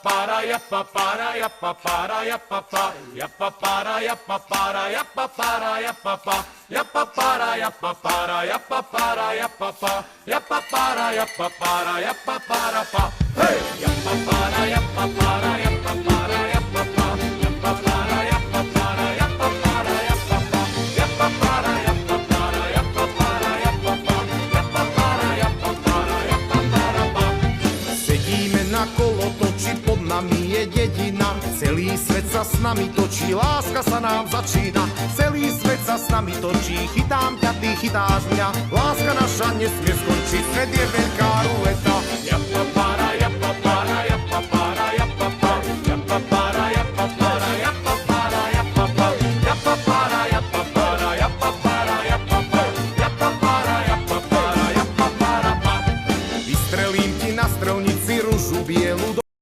para, yappa para, yappa para, yappa pa, yappa para, yappa para, yappa para, yappa pa, yappa para, yappa para, yappa para, yappa pa, yappa para, yappa para, yappa para pa. Hey, yappa para, yappa para, yappa para, yappa pa, yappa para, yappa para, yappa para, yappa pa, yappa para, yappa para, yappa para, yappa pa, yappa para, yappa para, yappa para pa. Sedíme na kolotoči, pod nami je dedina. Celý svet sa s nami točí, láska sa nám začína. Celý svet sa s nami točí, chytám ťa, ty chytáš mňa. Láska naša nesmie skončiť, svet je veľká ruleta. Yappa para,